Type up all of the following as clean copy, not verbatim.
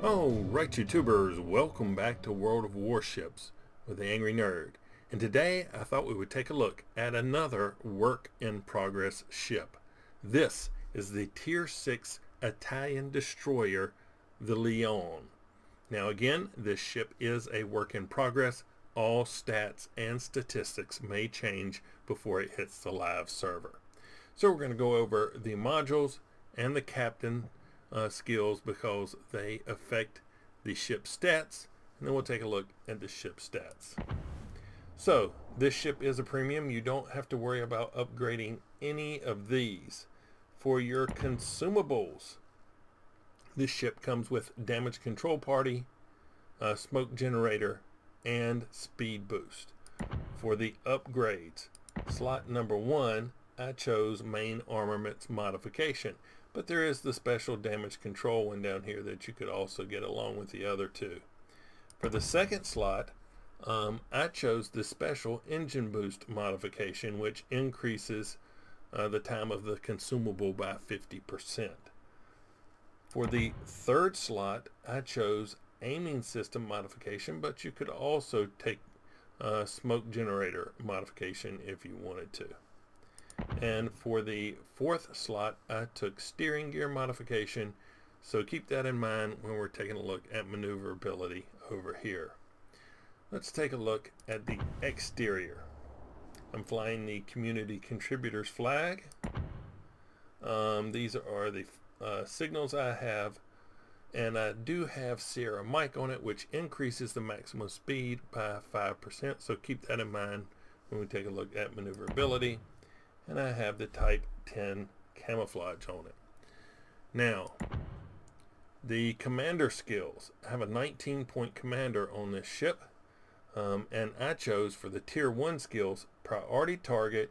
Alright YouTubers, welcome back to World of Warships with the Angry Nerd. And today I thought we would take a look at another work in progress ship. This is the Tier 6 Italian destroyer, the Leone. Now again, this ship is a work in progress. All stats and statistics may change before it hits the live server. So we're going to go over the modules and the captain skills because they affect the ship stats, and then we'll take a look at the ship stats. So this ship is a premium. You don't have to worry about upgrading any of these. For your consumables, this ship comes with damage control party, smoke generator, and speed boost. For the upgrades, slot number 1, I chose main armaments modification, but there is the special damage control one down here that you could also get along with the other two. For the second slot, I chose the special engine boost modification, which increases the time of the consumable by 50%. For the third slot, I chose aiming system modification, but you could also take smoke generator modification if you wanted to. And for the fourth slot, I took steering gear modification, so keep that in mind when we're taking a look at maneuverability over here. Let's take a look at the exterior. I'm flying the community contributors flag. These are the signals I have, and I do have Sierra mic on it, which increases the maximum speed by 5%, so keep that in mind when we take a look at maneuverability. And I have the type 10 camouflage on it. Now, the commander skills. I have a 19-point commander on this ship, and I chose for the tier 1 skills priority target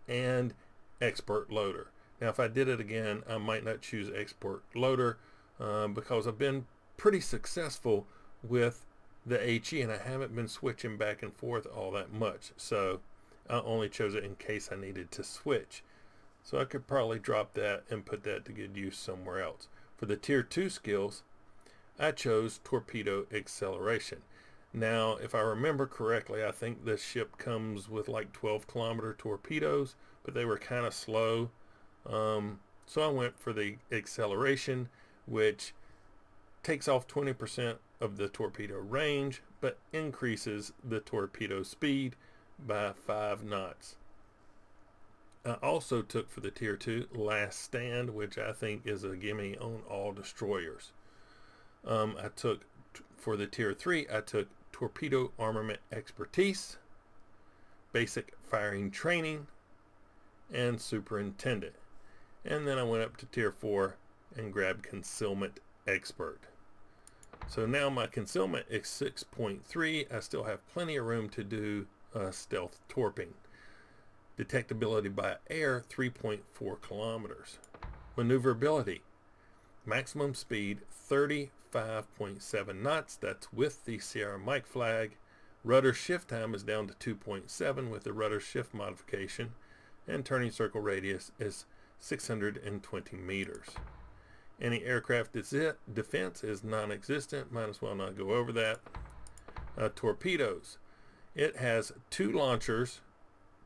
and expert loader. Now if I did it again, I might not choose expert loader because I've been pretty successful with the HE and I haven't been switching back and forth all that much, so I only chose it in case I needed to switch. So I could probably drop that and put that to good use somewhere else. For the tier 2 skills, I chose torpedo acceleration. Now if I remember correctly, I think this ship comes with like 12-kilometer torpedoes, but they were kind of slow. So I went for the acceleration, which takes off 20% of the torpedo range, but increases the torpedo speed by 5 knots. I also took for the tier 2 last stand, which I think is a gimme on all destroyers. I took for the tier 3, I took torpedo armament expertise, basic firing training, and superintendent. And then I went up to tier 4 and grabbed concealment expert. So now my concealment is 6.3. I still have plenty of room to do stealth torping. Detectability by air 3.4 kilometers. Maneuverability, maximum speed 35.7 knots. That's with the Sierra mic flag. Rudder shift time is down to 2.7 with the rudder shift modification, and turning circle radius is 620 meters. Anti-aircraft defense is non-existent. Might as well not go over that. Torpedoes. It has 2 launchers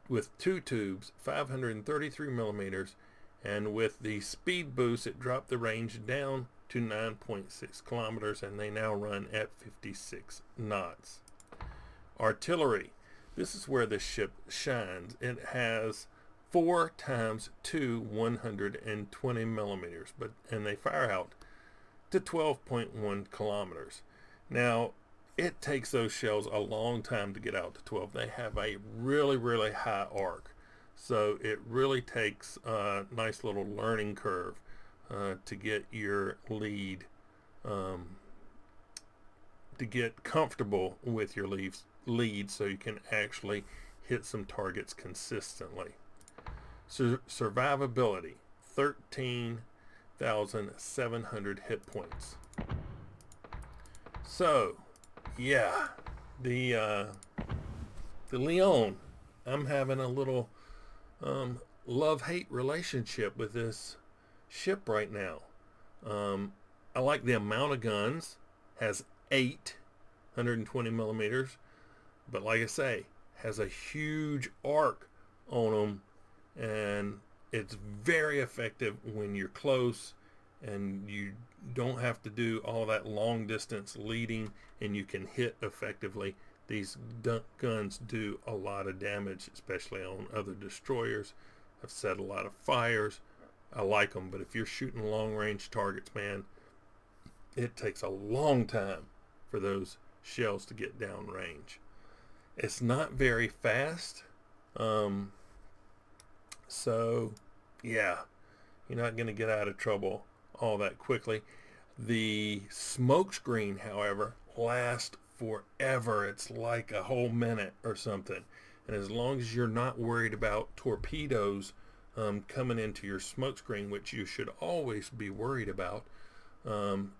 with 2 tubes, 533 millimeters, and with the speed boost it dropped the range down to 9.6 kilometers, and they now run at 56 knots. Artillery. This is where the ship shines. It has 4 times 2 120 millimeters, and they fire out to 12.1 kilometers. Now it takes those shells a long time to get out to 12. They have a really high arc, so it really takes a nice little learning curve to get your lead, to get comfortable with your lead so you can actually hit some targets consistently. So survivability, 13,700 hit points. So yeah, the Leone, I'm having a little love-hate relationship with this ship right now. I like the amount of guns. Has 8 120 millimeters, but like I say, has a huge arc on them, and it's very effective when you're close and you don't have to do all that long distance leading, and you can hit effectively. These guns do a lot of damage, especially on other destroyers. I've set a lot of fires. I like them, but if you're shooting long range targets, man, it takes a long time for those shells to get down range. It's not very fast, so yeah, you're not going to get out of trouble all that quickly. The smoke screen, however, lasts forever. It's like a whole minute or something, and as long as you're not worried about torpedoes coming into your smoke screen, which you should always be worried about,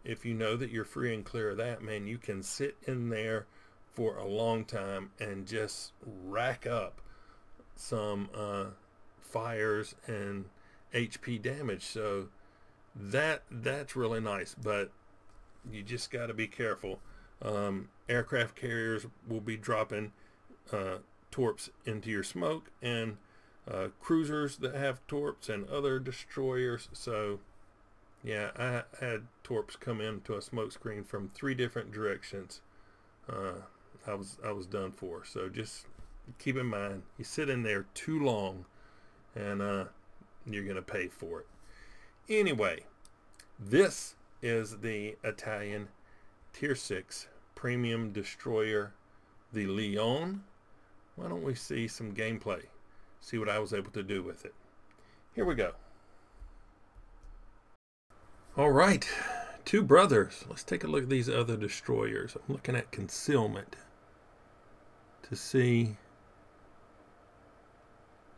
if you know that you're free and clear of that, man, you can sit in there for a long time and just rack up some fires and HP damage. So that's really nice, but you just got to be careful. Aircraft carriers will be dropping torps into your smoke, and cruisers that have torps, and other destroyers. So yeah, I had torps come into a smoke screen from 3 different directions. I was done for. So just keep in mind, you sit in there too long, and you're gonna pay for it. Anyway, this is the Italian Tier 6 premium destroyer, the Leone. Why don't we see some gameplay? See what I was able to do with it. Here we go. All right, 2 brothers. Let's take a look at these other destroyers. I'm looking at concealment to see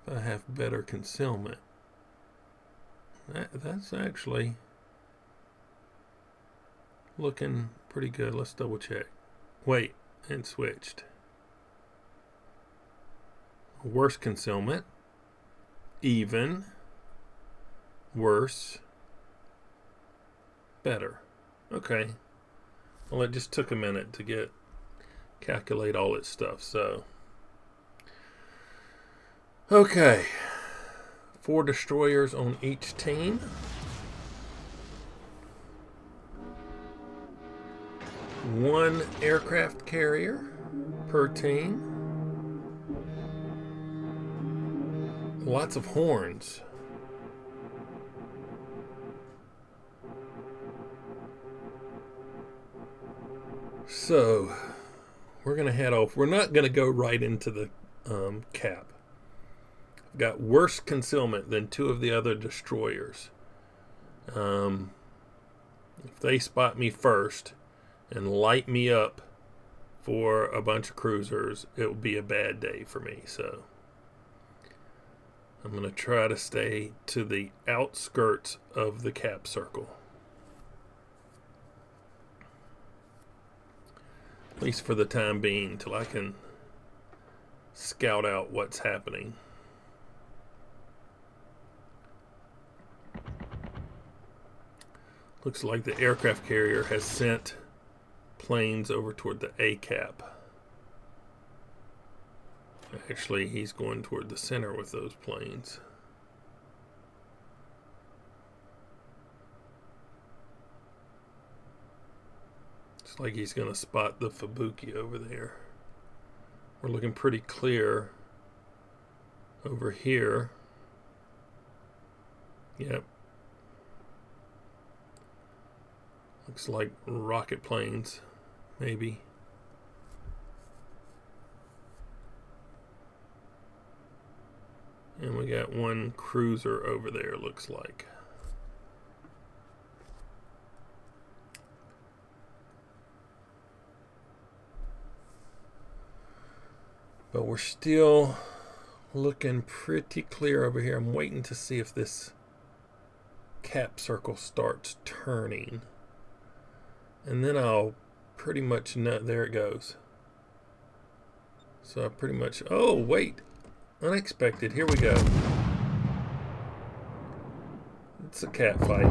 if I have better concealment. That's actually looking pretty good. Let's double check. Wait, and switched. Worse concealment. Even. Worse. Better. Okay. Well, it just took a minute to calculate all its stuff. So, okay. 4 destroyers on each team. 1 aircraft carrier per team. Lots of horns. So we're going to head off. We're not going to go right into the cap. I've got worse concealment than 2 of the other destroyers. If they spot me first and light me up for a bunch of cruisers, it will be a bad day for me. So I'm going to try to stay to the outskirts of the cap circle, at least for the time being, till I can scout out what's happening. Looks like the aircraft carrier has sent planes over toward the A cap. Actually, he's going toward the center with those planes. It's like he's going to spot the Fubuki over there. We're looking pretty clear over here. Yep. Looks like rocket planes, maybe. And we got 1 cruiser over there, looks like. But we're still looking pretty clear over here. I'm waiting to see if this cap circle starts turning. And then I'll pretty much know. There it goes. So I pretty much... Oh, wait. Unexpected. Here we go. It's a cat fight.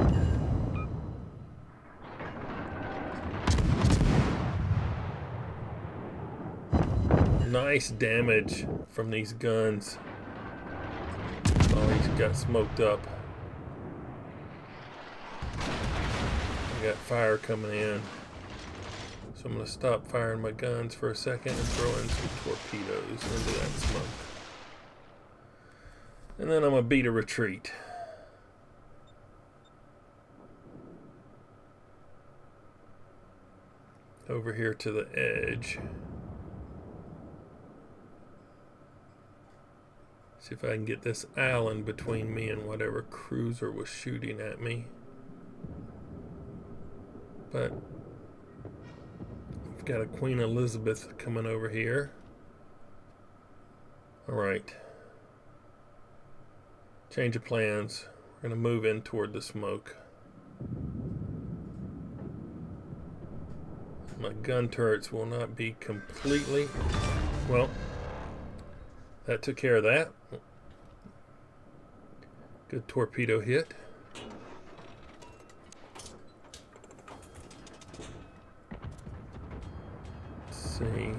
Nice damage from these guns. Oh, he's got smoked up. I got fire coming in. So I'm going to stop firing my guns for a second and throw in some torpedoes into that smoke. And then I'm going to beat a retreat. Over here to the edge. See if I can get this island between me and whatever cruiser was shooting at me. But we've got a Queen Elizabeth coming over here. Alright. Change of plans. We're going to move in toward the smoke. My gun turrets will not be completely... Well, that took care of that. Good torpedo hit. Let's see.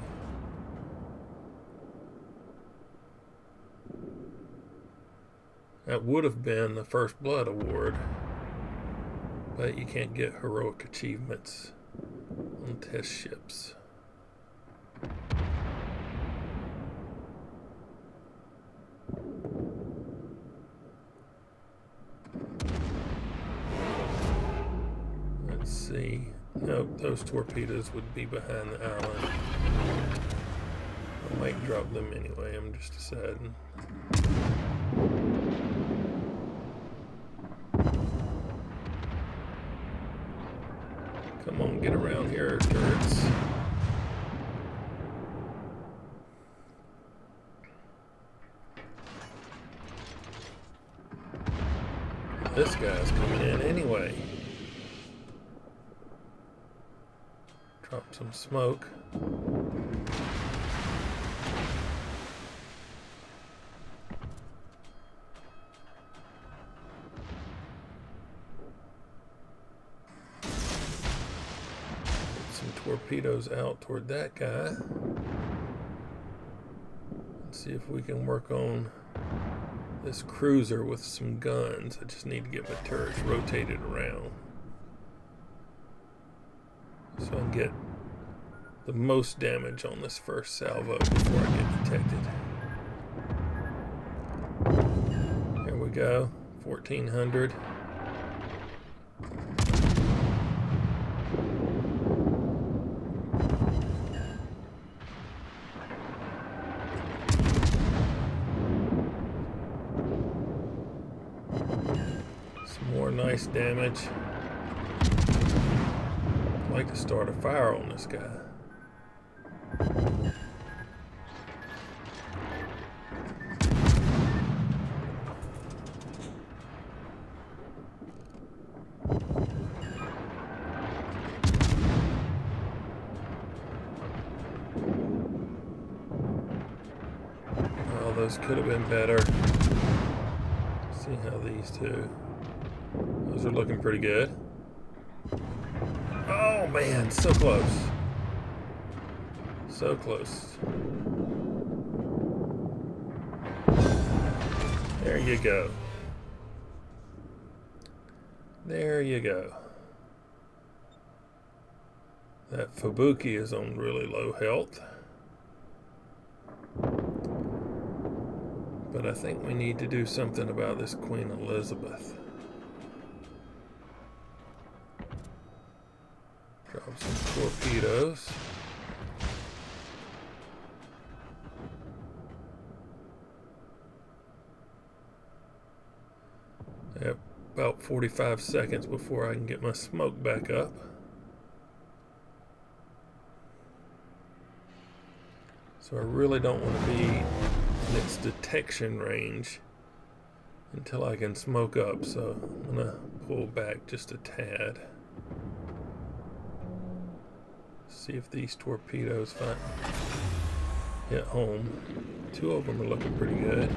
That would have been the First Blood Award, but you can't get heroic achievements on test ships. Let's see. Nope, those torpedoes would be behind the island. I might drop them anyway, I'm just deciding. Come on, get around here, turrets. This guy's coming in anyway. Drop some smoke. Torpedoes out toward that guy. Let's see if we can work on this cruiser with some guns. I just need to get my turrets rotated around so I can get the most damage on this first salvo before I get detected. There we go, 1400. Nice damage. I'd like to start a fire on this guy. Oh, those could have been better. Let's see how these two. Those are looking pretty good. Oh man, so close. So close. There you go. There you go. That Fubuki is on really low health. But I think we need to do something about this Queen Elizabeth. Drop some torpedoes. I have about 45 seconds before I can get my smoke back up. So I really don't want to be in its detection range until I can smoke up. So I'm going to pull back just a tad. See if these torpedoes hit home. Two of them are looking pretty good.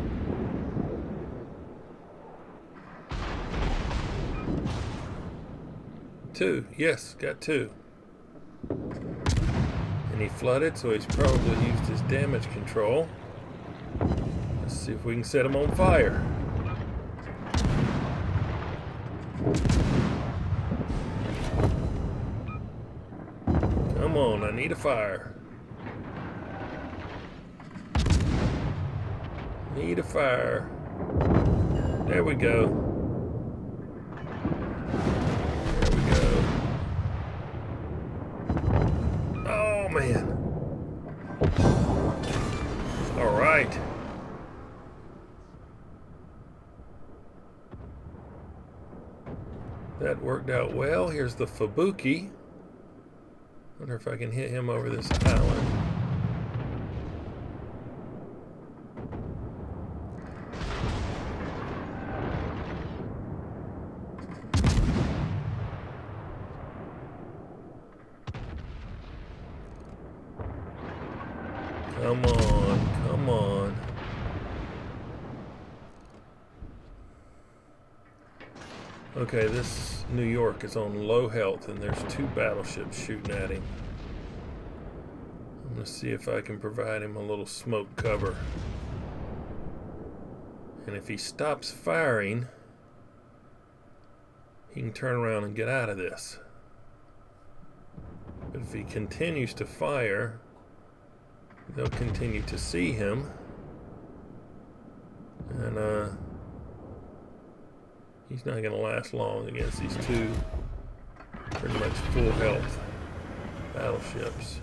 Two, yes, got two. And he flooded, so he's probably used his damage control. Let's see if we can set him on fire. Come on, I need a fire. Need a fire. There we go. There we go. Oh, man. All right. That worked out well. Here's the Fubuki. Wonder if I can hit him over this island. Come on, come on. Okay, this New York is on low health and there's 2 battleships shooting at him. I'm going to see if I can provide him a little smoke cover. And if he stops firing, he can turn around and get out of this. But if he continues to fire, they'll continue to see him. And he's not going to last long against these 2 pretty much full health battleships.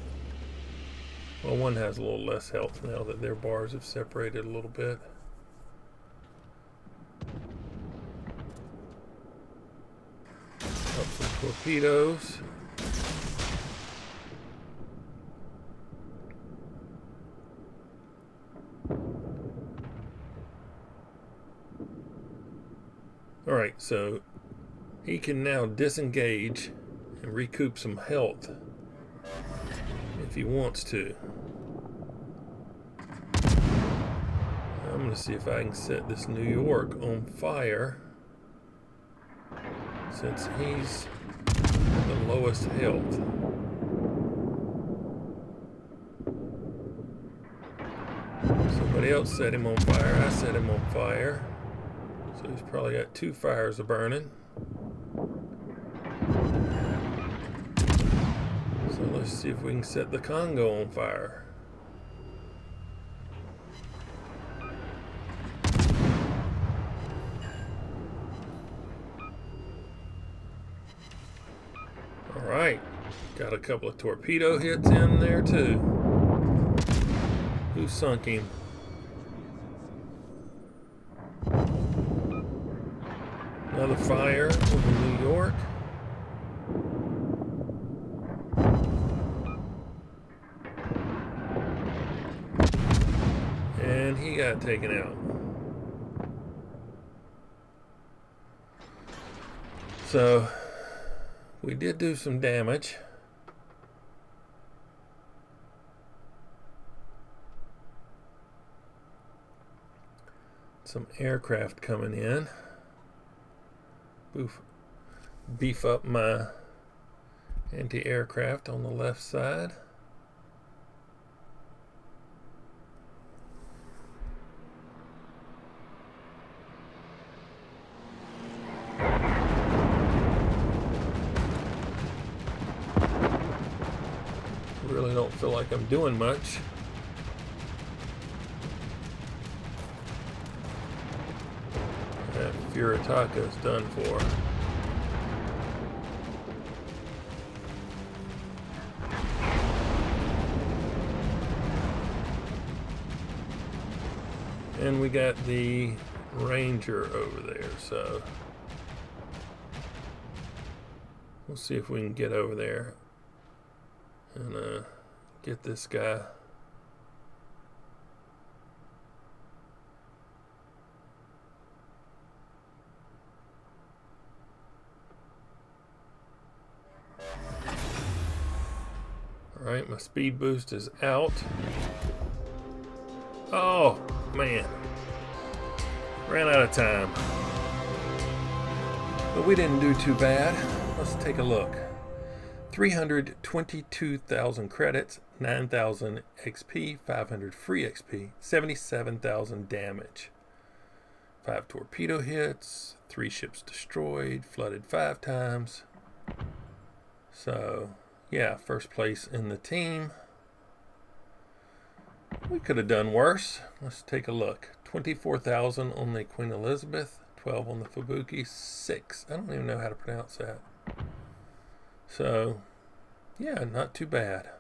Well, one has a little less health now that their bars have separated a little bit. Up some torpedoes. Alright, so he can now disengage and recoup some health if he wants to. I'm going to see if I can set this New York on fire since he's the lowest health. Somebody else set him on fire. I set him on fire. So he's probably got 2 fires burning. So let's see if we can set the Congo on fire. Alright, got a couple of torpedo hits in there too. Who sunk him? Another fire over New York. And he got taken out. So we did do some damage. Some aircraft coming in. Beef up my anti-aircraft on the left side. Really don't feel like I'm doing much. That Furitaka is done for. And we got the Ranger over there, so we'll see if we can get over there and get this guy. Alright, my speed boost is out. Oh, man. Ran out of time. But we didn't do too bad. Let's take a look. 322,000 credits, 9,000 XP, 500 free XP, 77,000 damage. 5 torpedo hits, 3 ships destroyed, flooded 5 times. So, yeah, first place in the team. We could have done worse. Let's take a look. 24,000 on the Queen Elizabeth, 12 on the Fubuki, 6. I don't even know how to pronounce that. So, yeah, not too bad.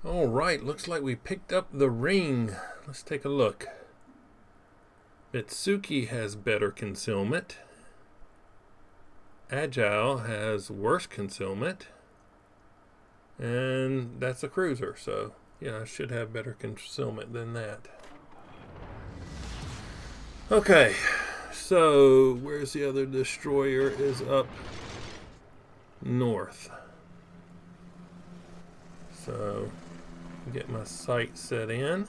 All right, looks like we picked up the ring. Let's take a look. Mitsuki has better concealment. Agile has worse concealment. And that's a cruiser, so yeah, I should have better concealment than that. Okay, so where's the other destroyer? Is up north. So get my sight set in,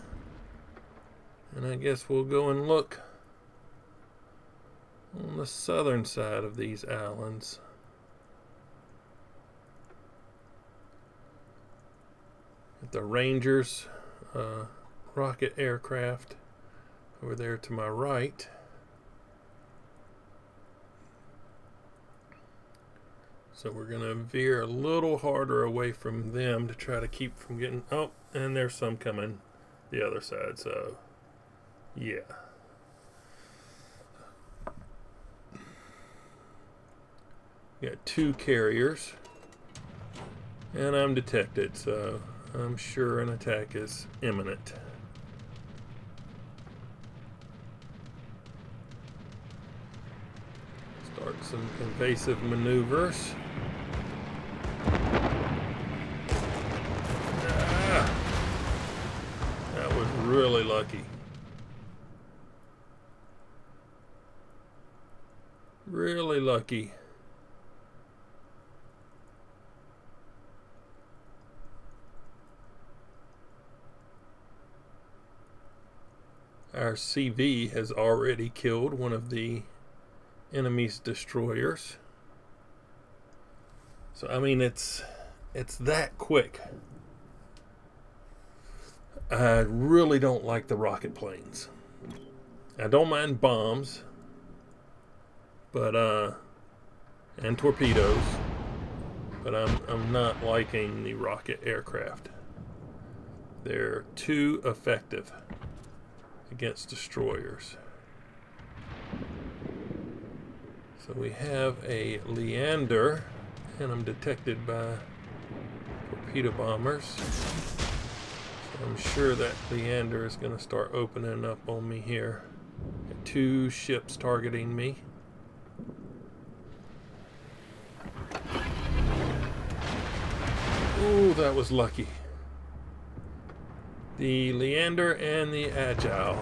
and I guess we'll go and look on the southern side of these islands. At the Rangers rocket aircraft over there to my right. So we're going to veer a little harder away from them to try to keep from getting... Oh, and there's some coming the other side, so yeah. Got 2 carriers. And I'm detected, so I'm sure an attack is imminent. Start some invasive maneuvers. That was really lucky. Really lucky. Our CV has already killed one of the enemy's destroyers. So I mean, it's that quick. I really don't like the rocket planes. I don't mind bombs, but and torpedoes, but I'm not liking the rocket aircraft. They're too effective against destroyers. So we have a Leander, and I'm detected by torpedo bombers. So I'm sure that Leander is going to start opening up on me here. Got 2 ships targeting me. Ooh, that was lucky. The Leander and the Agile.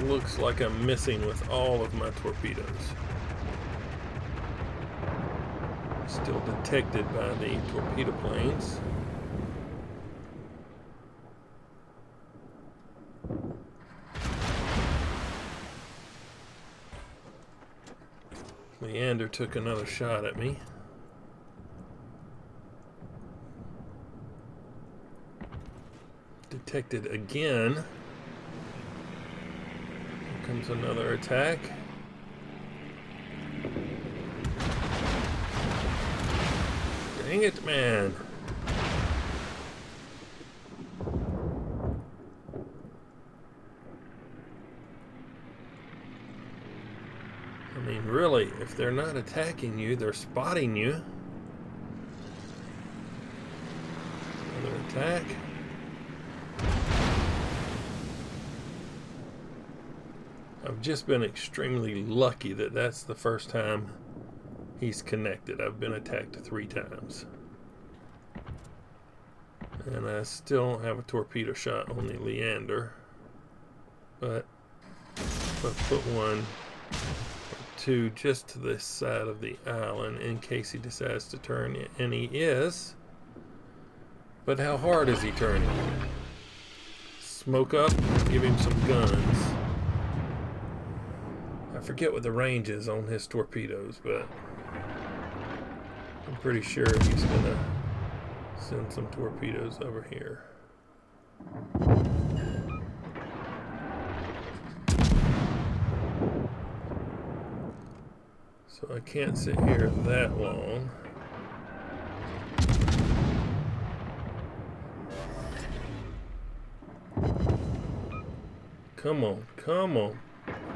Looks like I'm missing with all of my torpedoes. Still detected by the torpedo planes. Leander took another shot at me. Detected again. Here comes another attack. Dang it, man. I mean, really, if they're not attacking you, they're spotting you. Another attack. I've just been extremely lucky that that's the first time he's connected. I've been attacked 3 times. And I still don't have a torpedo shot on the Leander. But put 1 or 2 just to this side of the island in case he decides to turn, and he is. But how hard is he turning? Smoke up, give him some guns. I forget what the range is on his torpedoes, but I'm pretty sure he's gonna send some torpedoes over here. So I can't sit here that long. Come on, come on.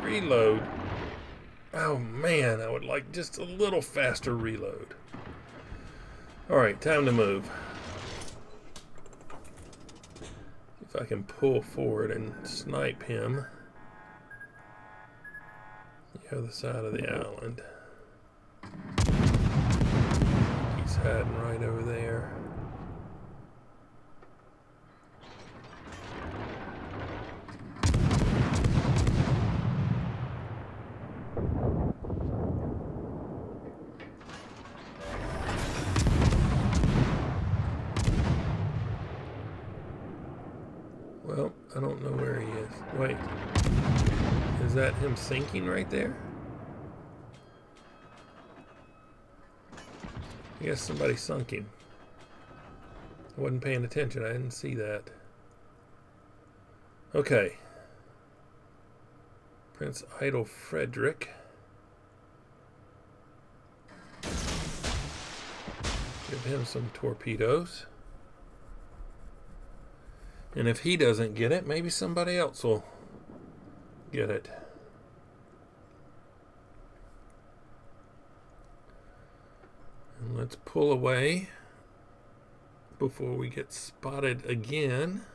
Reload. Oh man, I would like just a little faster reload. Alright, time to move. If I can pull forward and snipe him. The other side of the island. He's hiding right over there. Well, I don't know where he is. Wait. Is that him sinking right there? I guess somebody sunk him. I wasn't paying attention. I didn't see that. Okay. Prince Idle Frederick. Give him some torpedoes. And if he doesn't get it, maybe somebody else will get it. And let's pull away before we get spotted again.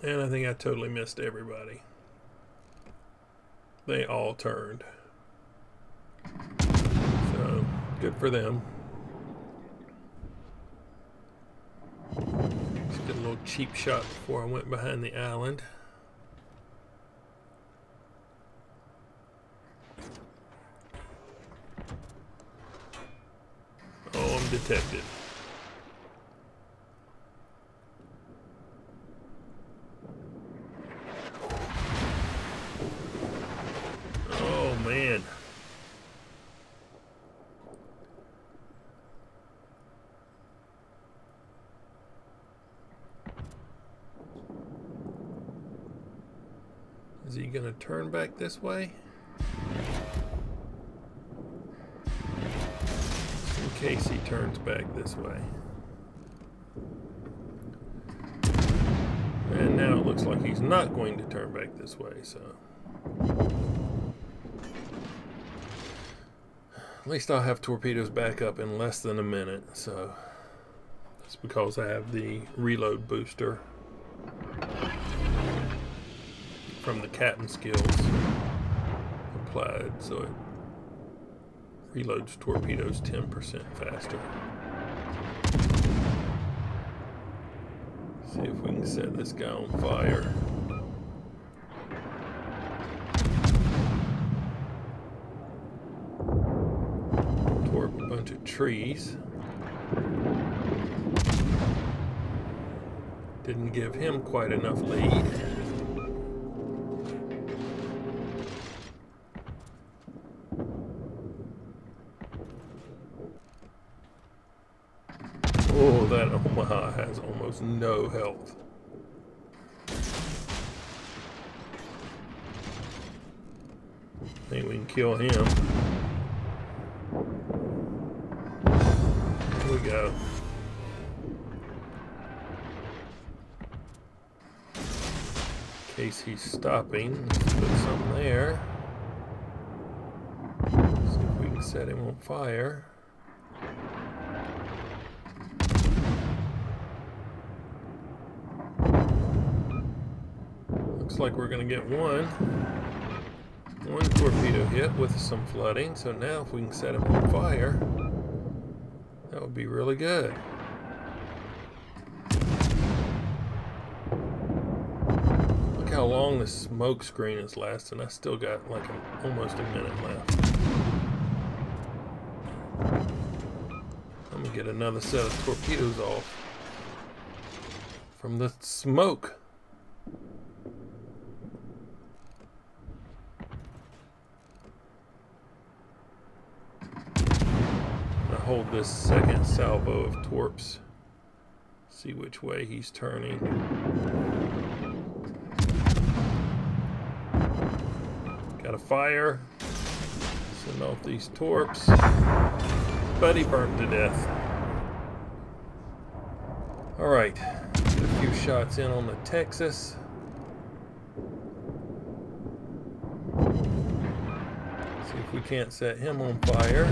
And I think I totally missed everybody. They all turned. So, good for them. Just get a little cheap shot before I went behind the island. Oh, I'm detected. Man. Is he gonna turn back this way? In case he turns back this way. And now it looks like he's not going to turn back this way, so at least I'll have torpedoes back up in less than a minute, so that's because I have the reload booster from the captain skills applied, so it reloads torpedoes 10% faster. See if we can set this guy on fire. Bunch of trees. Didn't give him quite enough lead. Oh, that Omaha has almost no health. I think we can kill him. Here we go. In case he's stopping, let's put some there. See if we can set him on fire. Looks like we're going to get one torpedo hit with some flooding. So now if we can set him on fire, that would be really good. Look how how long this smoke screen is lasting. I still got like almost a minute left. I'm gonna get another set of torpedoes off from the smoke. Hold this second salvo of torps. See which way he's turning. Got a fire. Send off these torps. But he burned to death. Alright. Get a few shots in on the Texas. See if we can't set him on fire.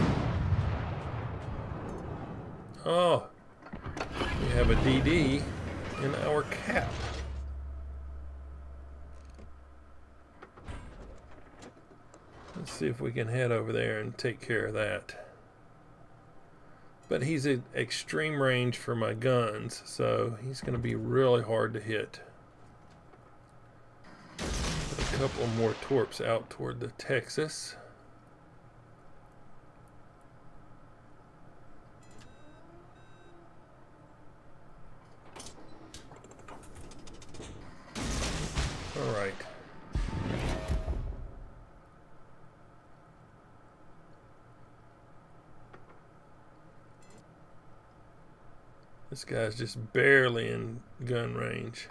Oh, we have a DD in our cap. Let's see if we can head over there and take care of that. But he's at extreme range for my guns, so he's going to be really hard to hit. Put a couple more torps out toward the Texas. Alright. This guy's just barely in gun range.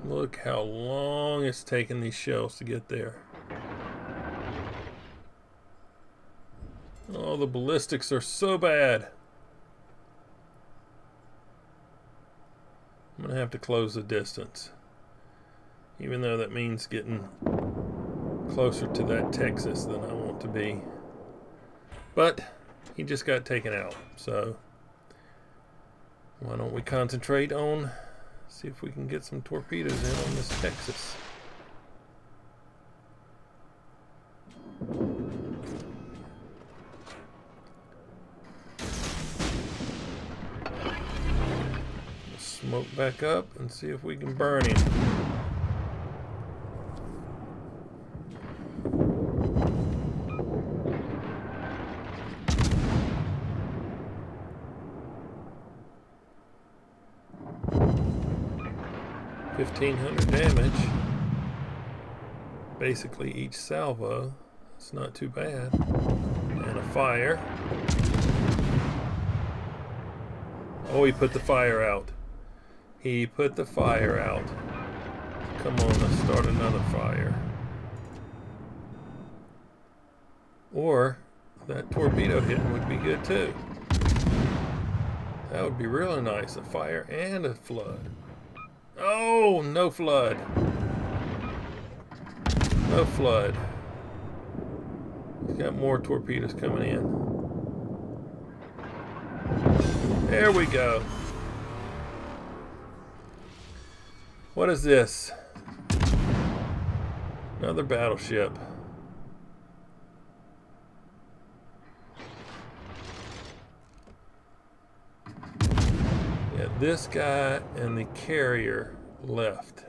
Look how long it's taken these shells to get there. Oh, the ballistics are so bad. I'm gonna have to close the distance, even though that means getting closer to that Texas than I want to be. But he just got taken out, so why don't we concentrate on see if we can get some torpedoes in on this Texas. Smoke back up and see if we can burn him. $1,500 damage. Basically each salvo. It's not too bad. And a fire. Oh, he put the fire out. He put the fire out. Come on, let's start another fire. Or that torpedo hitting would be good too. That would be really nice. A fire and a flood. Oh, no flood. No flood. He's got more torpedoes coming in. There we go. What is this? Another battleship. Yeah, this guy and the carrier left.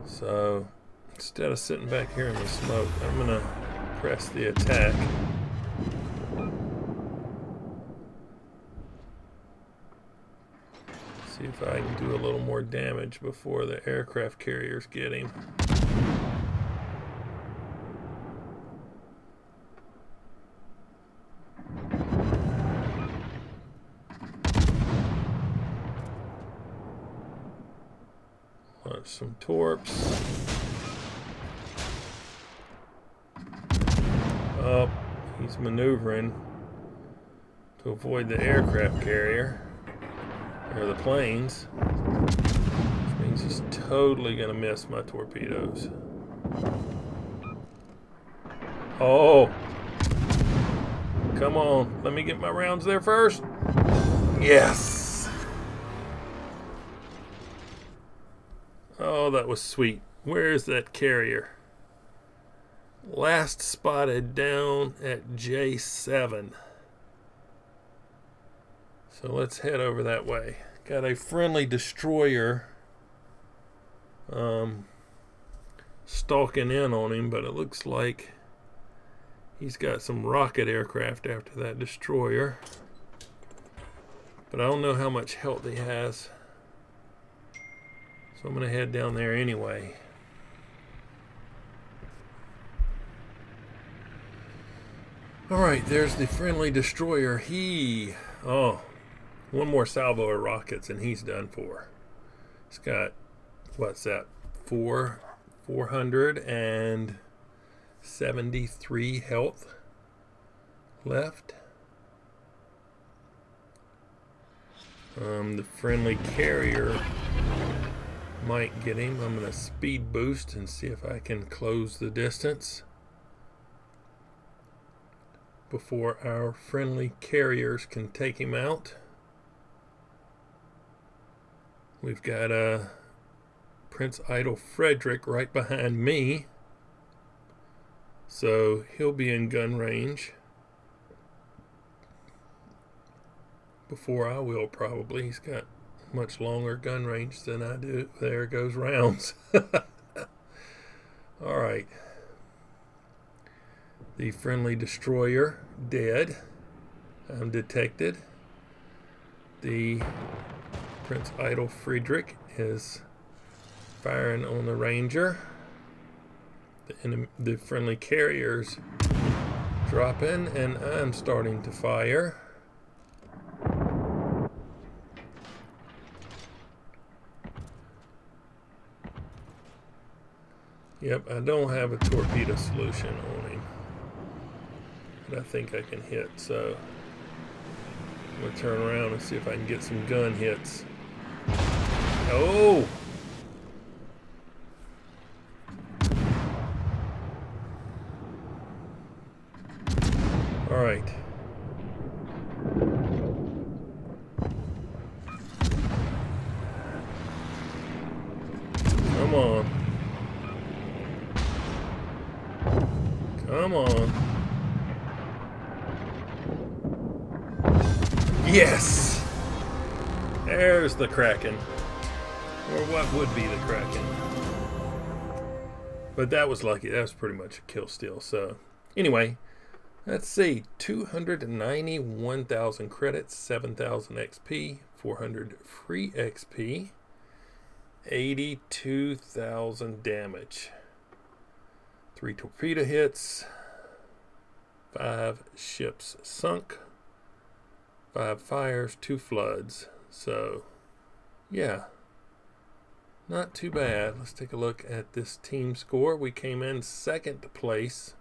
So instead of sitting back here in the smoke, I'm gonna press the attack. See if I can do a little more damage before the aircraft carriers get him. Launch some torps. Oh, he's maneuvering to avoid the aircraft carrier. Or the planes, which means he's totally gonna miss my torpedoes. Oh, come on, let me get my rounds there first. Yes. Oh, that was sweet. Where is that carrier? Last spotted down at J7. So let's head over that way. Got a friendly destroyer stalking in on him, but it looks like he's got some rocket aircraft after that destroyer. But I don't know how much health he has. So I'm going to head down there anyway. Alright, there's the friendly destroyer. One more salvo of rockets and he's done for. He's got, what's that, 473 health left. The friendly carrier might get him. I'm going to speed boost and see if I can close the distance before our friendly carriers can take him out. We've got Prince Idle Frederick right behind me, so he'll be in gun range before I will probably. He's got much longer gun range than I do. There goes rounds. Alright. The friendly destroyer dead. I'm detected. The Prince Idle Friedrich is firing on the Ranger. The friendly carriers drop in and I'm starting to fire. Yep, I don't have a torpedo solution on him, but I think I can hit, so I'm going to turn around and see if I can get some gun hits. Oh! Alright. Come on. Come on. Yes! There's the Kraken. Or what would be the Kraken. But that was lucky. That was pretty much a kill steal. So, anyway, let's see. 291,000 credits, 7,000 XP, 400 free XP, 82,000 damage. 3 torpedo hits, 5 ships sunk, 5 fires, 2 floods. So, yeah, not too bad. Let's take a look at this team score. We came in second place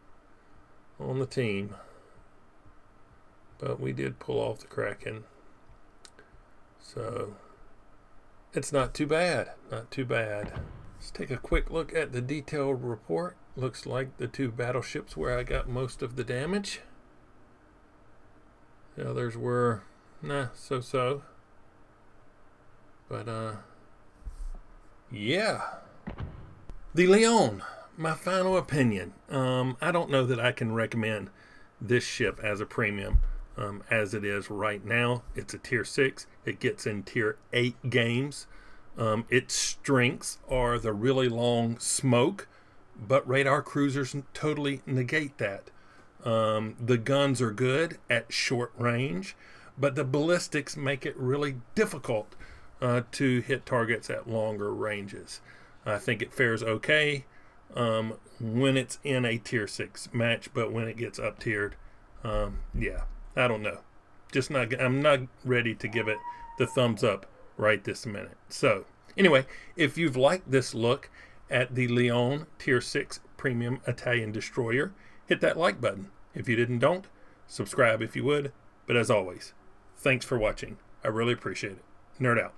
on the team, but we did pull off the Kraken. So, it's not too bad. Not too bad. Let's take a quick look at the detailed report. Looks like the 2 battleships where I got most of the damage. The others were, so-so. But, yeah. The Leone, my final opinion. I don't know that I can recommend this ship as a premium as it is right now. It's a tier 6. It gets in tier 8 games. Its strengths are the really long smoke, but radar cruisers totally negate that. The guns are good at short range, but the ballistics make it really difficult to hit targets at longer ranges. I think it fares okay when it's in a tier 6 match, but when it gets up tiered, yeah, I don't know. I'm not ready to give it the thumbs up right this minute. So anyway, if you've liked this look at the Leone Tier 6 Premium Italian Destroyer, hit that like button. If you don't, subscribe if you would. But as always, thanks for watching. I really appreciate it. Nerd out.